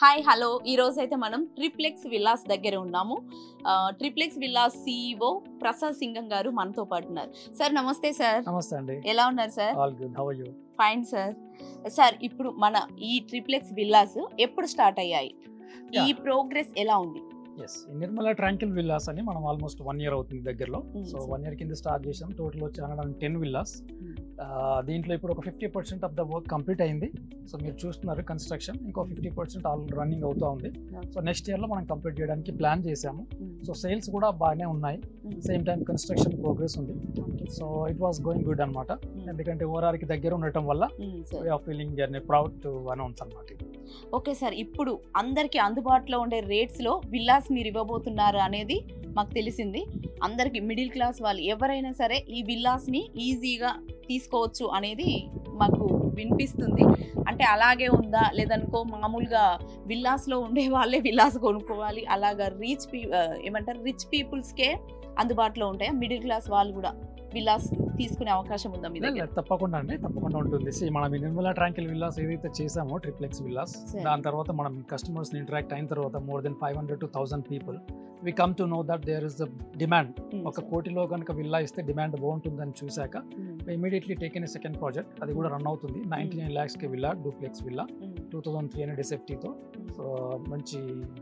Hi hello ఈ రోజు అయితే మనం ట్రిప్లెక్స్ విల్లాస్ దగ్గర ఉన్నాము. Triplex villas CEO Prasad Singam గారు మనతో పాటు ఉన్నారు. సార్ నమస్తే సార్. నమస్తే అండి. ఎలా ఉన్నారు sir? All good. How are you? Fine sir. Sir ఇప్పుడు మన ఈ ట్రిప్లెక్స్ విల్లాస్ ఎప్పుడు స్టార్ట్ అయ్యాయి? ఈ ప్రోగ్రెస్ ఎలా ఉంది? ఎస్, నిర్మలా ట్రాంకిల్ విల్లాస్ అని మనం ఆల్మోస్ట్ 1 year అవుతుంది దగ్గరలో. సో 1 year కింద స్టార్ట్ చేసాం. టోటల్ వచ్చి 110 విల్లాస్. దీంట్లో ఇప్పుడు ఒక 50% ఆఫ్ ద వర్క్ కంప్లీట్ అయింది. సో మీరు చూస్తున్నారు కన్స్ట్రక్షన్, ఇంకో 50% ఆల్ రన్నింగ్ అవుతూ ఉంది. సో నెక్స్ట్ ఇయర్లో మనం కంప్లీట్ చేయడానికి ప్లాన్ చేసాము. సో సేల్స్ కూడా బాగానే ఉన్నాయి. సేమ్ టైం కన్స్ట్రక్షన్ ప్రోగ్రెస్ ఉంది. So it was going good అనమాట. ఎందుకంటే ఓఆర్ఆర్కి దగ్గర ఉండటం వల్ల we're feeling proud to announce అనమాట. ఓకే సార్, ఇప్పుడు అందరికి అందుబాటులో ఉండే రేట్స్లో విల్లాస్ మీరు ఇవ్వబోతున్నారు అనేది మాకు తెలిసింది. అందరికి మిడిల్ క్లాస్ వాళ్ళు ఎవరైనా సరే ఈ విల్లాస్ని ఈజీగా తీసుకోవచ్చు అనేది మాకు వినిపిస్తుంది. అంటే అలాగే ఉందా లేదనుకో మామూలుగా విల్లాస్లో ఉండే వాళ్ళే విల్లాస్ కొనుక్కోవాలి అలాగా రిచ్ పీపుల్స్కే అందుబాటులో ఉంటాయా? మిడిల్ క్లాస్ వాళ్ళు కూడా విల్లాస్ తీసుకునే అవకాశం ఉందా మీ దగ్గర? తప్పకుండా అండి, తప్పకుండా ఉంటుంది. మనం నిర్మలా ట్రాంకిల్ విల్లాస్ ఏదైతే చేసామో ట్రిప్లెక్స్ విల్లాస్, దాని తర్వాత మనం కస్టమర్స్ ఇంటరాక్ట్ అయిన తర్వాత more than 500 to 1000 people we come to know that there is the demand. 1 కోటిలో కనుక విల్లా ఇస్తే డిమాండ్ బాగుంటుందని చూశాక immediately taken a second project. అది కూడా రన్ అవుతుంది. 99 lakhs కి విల్లా, డూప్లెక్స్ విల్లా, 2300 SFTతో. సో మంచి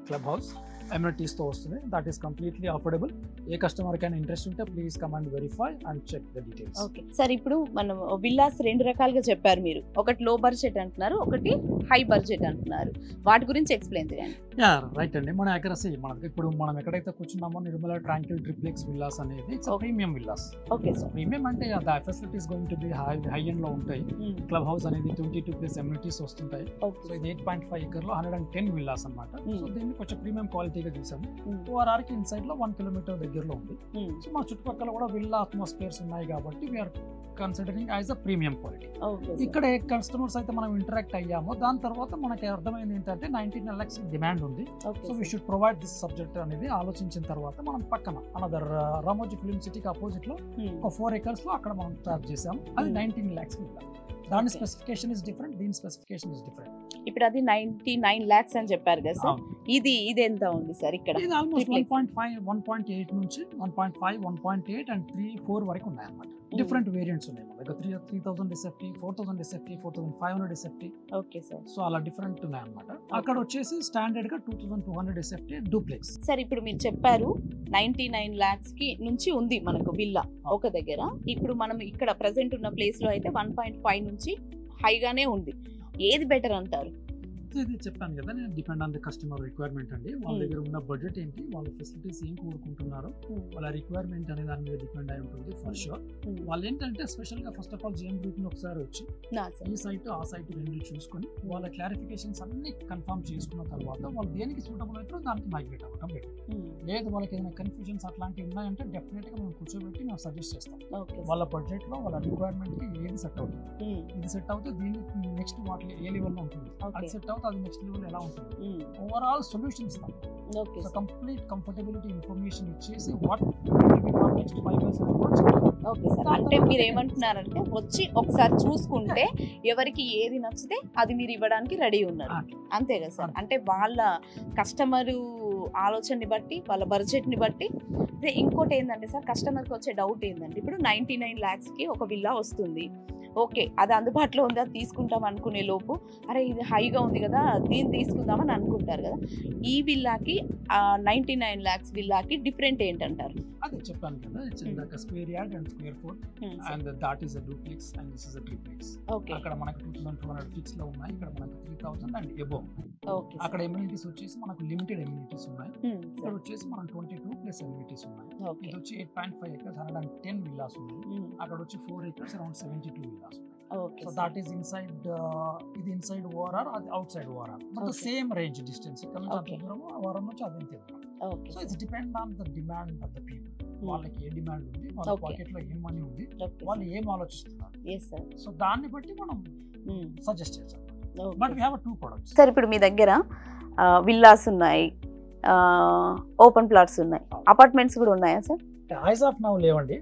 క్లబ్ హౌస్ ఎమ్యూనిటీస్తో వస్తుంది. That is completely affordable. A customer కైనా ఇంట్రెస్ట్ ఉంటే please come and verify and check the details. Okay sir, ఇప్పుడు మనం విల్లాస్ 2 రకాలుగా చెప్పారు మీరు. ఒకటి లో బడ్జెట్ అంటున్నారు, ఒకటి హై బడ్జెట్ అంటున్నారు. వాటి గురించి ఎక్స్ప్లెయిన్ చేయండి. యా రైట్ అండి. మన అక్యురసీ మనకి ఇప్పుడు మనం ఎక్కడైతే కూర్చున్నామో నిర్మలా ట్రాంకిల్ ట్రిప్లెక్స్ విల్లాస్ అనేది premium villas. Okay sir. Premium అంటే the facilities going to be high end లో ఉంటాయి. క్లబ్ హౌస్ అనేది 22+ ఎమ్యూనిటీస్ వస్తుంటాయి. సో ఇది 8.5 acre లో 110 విల్లాస్ అన్నమాట. సో దీన్ని కొంచెం ప్రీమియం క్వాలిటీగా చూసాము. ORR కి ఇన్సైడ్ లో 1 kilometer దగ్గరలో ఉంది. సో మా చుట్టుపక్కల కూడా విల్లా అట్మాస్ఫియర్స్ ఉన్నాయి కాబట్టి we're considering as a premium quality. ఇక్కడ ఏ కస్టమర్స్ అయితే మనం ఇంటరాక్ట్ అయ్యామో దాని తర్వాత మనకి అర్థమైంది ఏంటంటే 99 lakhs డిమాండ్ ఉంది. So we should provide this subject అనేది ఆలోచించిన తర్వాత మనం పక్కన అనదర్ రామోజీ ఫిల్మ్ సిటీకి అపోజిట్ లో ఒక 4 acres లో అక్కడ మనం స్టార్ట్ చేసాము. అది 19 lakhs విల్లా. దాని స్పెసిఫికేషన్ ఇస్ డిఫరెంట్, దీని స్పెసిఫికేషన్ ఇస్ డిఫరెంట్. ఇప్పుడు అది 99 lakhs అని చెప్పారు కదా సార్. ఇది ఎంత ఉంది సార్ ఇక్కడ? ఇది ఆల్మోస్ట్ 1.5, 1.8 నుంచి 1.5, 1.8 అండ్ 3, 4 వరకు ఉన్నాయి అన్నమాట. డిఫరెంట్ వేరియంట్స్ ఉన్నాయి. మన దగ్గర 3000 SFT, 4000 SFT, 4500 SFT. Okay sir. So అలా డిఫరెంట్ ఉన్నాయి అన్నమాట. అక్కడ వచ్చేసి స్టాండర్డ్ గా 2200 SFT డూప్లెక్స్. సార్ ఇప్పుడు మీరు చెప్పారు 99 lakhs కి నుంచి ఉంది మనకు విల్లా ఒక దగ్గర. ఇప్పుడు మనం ఇక్కడ ప్రెసెంట్ ఉన్న ప్లేస్ లో అయితే 1.5 నుంచి హైగానే ఉంది. ఏది బెటర్ అంటారు? ఇది చెప్పాను కదా, నేను depend on the customer requirement అండి. వాళ్ళ దగ్గర ఉన్న బడ్జెట్ ఏంటి, వాళ్ళ ఫెసిలిటీస్ ఏం కోరుకుంటున్నారో, వాళ్ళ రిక్వైర్మెంట్ అనే దాని మీద డిపెండ్ అయి ఉంటుంది ఫర్ షూర్. వాళ్ళు ఏంటంటే స్పెషల్ గా first of all JM Group ని ఒకసారి వచ్చి ఈ సైట్ ఆ సైట్ 2 చూసుకొని వాళ్ళ క్లారిఫికేషన్స్ అన్ని కన్ఫర్మ్ చేసుకున్న తర్వాత వాళ్ళు దేనికి సూటబుల్ అవుతారో దానికి మైగ్రేట్ అవ్వడం బెటర్. లేదు వాళ్ళకి ఏదైనా కన్ఫ్యూజన్స్ అట్లాంటివి ఉన్నాయంటే డెఫినెట్ గా మేము కూర్చోబెట్టి మేము సజెస్ట్ చేస్తాం. వాళ్ళ బడ్జెట్ లో వాళ్ళ రిక్వైర్మెంట్ కి ఏది సెట్ అవుతుంది, ఇది సెట్ అవుతే దీనికి నెక్స్ట్ వాటి ఏ లెవెల్ లో ఉంటుంది, అది సెట్ అవుతే అది నెక్స్ట్ లెవెల్ ఎలా ఉంటుంది, ఓవరాల్ సొల్యూషన్ ఇస్తాం. సో కంప్లీట్ కంఫర్టబిలిటీ ఇన్ఫర్మేషన్ ఇచ్చేసి what next 5 years. Okay sir, అంటే మీరు ఏమంటున్నారంటే వచ్చి ఒకసారి చూసుకుంటే ఎవరికి ఏది నచ్చితే అది మీరు ఇవ్వడానికి రెడీ ఉన్నారు, అంతే కదా సార్? అంటే వాళ్ళ కస్టమరు ఆలోచనని బట్టి వాళ్ళ బడ్జెట్ని బట్టి. ఇంకోటి ఏంటంటే సార్, కస్టమర్కి వచ్చే డౌట్ ఏంటంటే ఇప్పుడు 99 lakhs కి ఒక విల్లా వస్తుంది. ఓకే, అది అందుబాటులో ఉంది, అది తీసుకుంటాం అనుకునే లోపు అరే ఇది హైగా ఉంది కదా దీన్ని తీసుకుందామని అనుకుంటారు కదా. ఈ విల్లాకి 99 lakhs విల్లాకి డిఫరెంట్ ఏంటంటారు? అదే చెప్పాను కదా, it's like square yard and square foot and that is a duplex and this is a triplex. అక్కడ మనకు 2200 ఫిక్స్ లో ఉన్నాయి, ఇక్కడ మనకు 3000 అండ్ అబోవ్. అక్కడ ఎమ్యూనిటీస్ వచ్చేసి మనకు లిమిటెడ్ ఎమ్యూనిటీస్ ఉన్నాయి, ఇక్కడ వచ్చేసి మనం 22+ ఎమ్యూనిటీస్ ఉన్నాయి. ఇది వచ్చి 8.5 acres 110 విల్లాస్ ఉన్నాయి. అక్కడ వచ్చి 4 acres అరౌండ్ 72 విల్లాస్ ఉన్నాయి. సో దట్ ఈస్ ఇన్సైడ్, ఇది ఇన్సైడ్ ORR, అది out side ORR. But same range distance, ఇక్కడ నుంచి అంత దూరం, ORR నుంచి అదంతే దూరం. So it's depend on the demand of the people. వాళ్ళకి ఏ డిమాండ్ ఉంది, వాళ్ళ పాకెట్ లో ఏం మనీ ఉంది, వాళ్ళు ఏం ఆలోచిస్తున్నారు, సో దాన్ని బట్టి మనం సజెస్ట్ చేస్తాం. But we have 2 products. Sir ఇప్పుడు మీ దగ్గర విల్లాస్ ఉన్నాయి, ఓపెన్ ప్లాట్స్ ఉన్నాయి, అపార్ట్మెంట్స్ కూడా ఉన్నాయా సార్? యాజ్ ఆఫ్ నౌ లేవండి.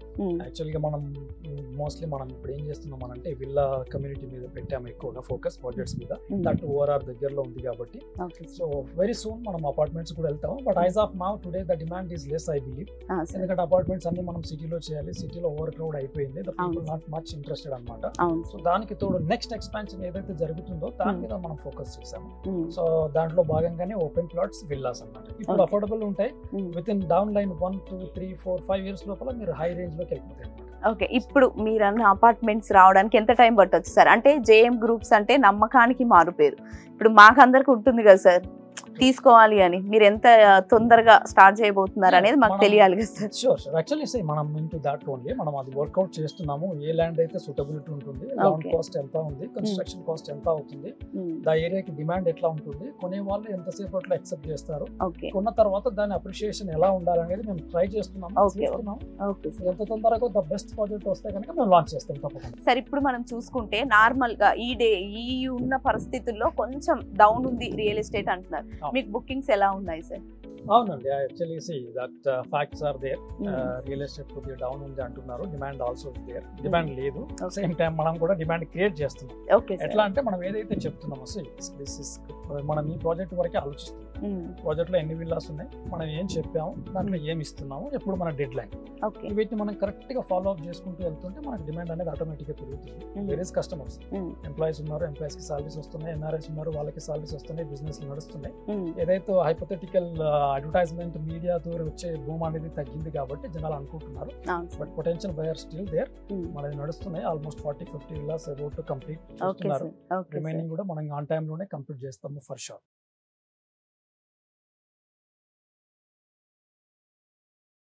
యాక్చువల్గా మనం మోస్ట్లీ మనం ఇప్పుడు ఏం చేస్తున్నాం అంటే విల్లా కమ్యూనిటీ మీద పెట్టాము ఎక్కువగా ఫోకస్ బడ్జెట్స్ మీద, దట్ ఓఆర్ఆర్ దగ్గరలో ఉంది కాబట్టి. సో వెరీ సూన్ మనం అపార్ట్మెంట్స్ కూడా వెళ్తాం, but eyes of now today the demand is less I believe. ఎందుకంటే అపార్ట్మెంట్స్ అన్ని మనం సిటీలో చేయాలి, సిటీలో ఓవర్ క్రౌడ్ అయిపోయింది, the people not much interested అనమాట. సో దానికి తోడు నెక్స్ట్ ఎక్స్పాన్షన్ ఏదైతే జరుగుతుందో దాని మీద మనం ఫోకస్ చేసాము. సో దాంట్లో భాగంగానే ఓపెన్ ప్లాట్స్ విల్లాస్ అన్నమాట. ఇప్పుడు అఫోర్డబుల్ ఉంటాయి, with in down line 1 2 3 4 5 years లోపల మీరు హై రేంజ్ లోకి వెళ్ళిపోతాయి. ఓకే, ఇప్పుడు మీరు అన్న అపార్ట్మెంట్స్ రావడానికి ఎంత టైం పట్టొచ్చు సార్? అంటే జేఎం గ్రూప్స్ అంటే నమ్మకానికి మారుపేరు. ఇప్పుడు మాకందరికి ఉంటుంది కదా సార్ తీసుకోవాలి అని, మీరు ఎంత తొందరగా స్టార్ట్ చేయబోతున్నారు అనేది మాకు తెలియాలి కదా sir. Sure sure, actually say మనం ఇంటూ దాట్ ఓన్లీ మనం అది వర్కౌట్ చేస్తున్నాము. ఏ ల్యాండ్ అయితే సూటబిలిటీ ఉంటుంది, ల్యాండ్ కాస్ట్ ఎంత ఉంది, కన్స్ట్రక్షన్ కాస్ట్ ఎంత అవుతుంది, దా ఏరియాకి డిమాండ్ ఎట్లా ఉంటుంది, కొనే వాళ్ళు ఎంతసేపు అట్లా యాక్సెప్ట్ చేస్తారు, కొన్న తర్వాత దాని అప్రిషియేషన్ ఎలా ఉండాలనేది మేము ట్రై చేస్తున్నాము. ఎంత తొందరగా ద బెస్ట్ ప్రాజెక్ట్ వస్తే కనుక మేము లాంచ్ చేస్తాం తప్పకుండా. సార్ ఇప్పుడు మనం చూసుకుంటే నార్మల్ గా ఈ ఉన్న పరిస్థితుల్లో కొంచెం డౌన్ ఉంది రియల్ ఎస్టేట్ అంటున్నారు, మీకు బుకింగ్స్ ఎలా ఉన్నాయి సార్? అవునండి, actually see that facts are there. Real estate కొద్దిగా డౌన్ ఉంది అంటున్నారు, డిమాండ్ ఆల్సో దేర్. డిమాండ్ లేదు, సేమ్ టైం మనం కూడా డిమాండ్ క్రియేట్ చేస్తున్నాం. ఎట్లా అంటే మనం ఏదైతే చెప్తున్నామో మనం ఈ ప్రాజెక్ట్ వరకే ఆలోచిస్తున్నాం. ప్రాజెక్ట్ లో ఎన్ని విల్లాస్ ఉన్నాయి, మనం ఏం చెప్పాము, దాంట్లో ఏమి ఇస్తున్నాము, ఎప్పుడు మన డెడ్ లైన్, వీటిని మనం కరెక్ట్ గా ఫాలో అప్ చేసుకుంటూ వెళ్తుంటే మనకి డిమాండ్ అనేది ఆటోమేటిక్ గా పెరుగుతుంది. వేర్ ఇస్ కస్టమర్స్, ఎంప్లాయీస్ ఉన్నారు, ఎంప్లాయీస్ కి సాలరీస్ వస్తున్నాయి, ఎన్ఆర్ఎస్ ఉన్నారు, వాళ్ళకి సాలరీస్ వస్తున్నాయి, బిజినెస్ నడుస్తున్నాయి. ఏదైతే హైపోథెటికల్ అడ్వర్టైజ్మెంట్ మీడియా ద్వారా వచ్చే భూమి అనేది తగ్గింది కాబట్టి జనాలు అనుకుంటున్నారు, but potential buyer still there. మనది నడుస్తున్నాయి, almost 40-50 villas about to complete చేస్తున్నారు. రిమైనింగ్ కూడా మనం ఆన్ టైమ్ లోనే కంప్లీట్ చేస్తాము ఫర్ షూర్.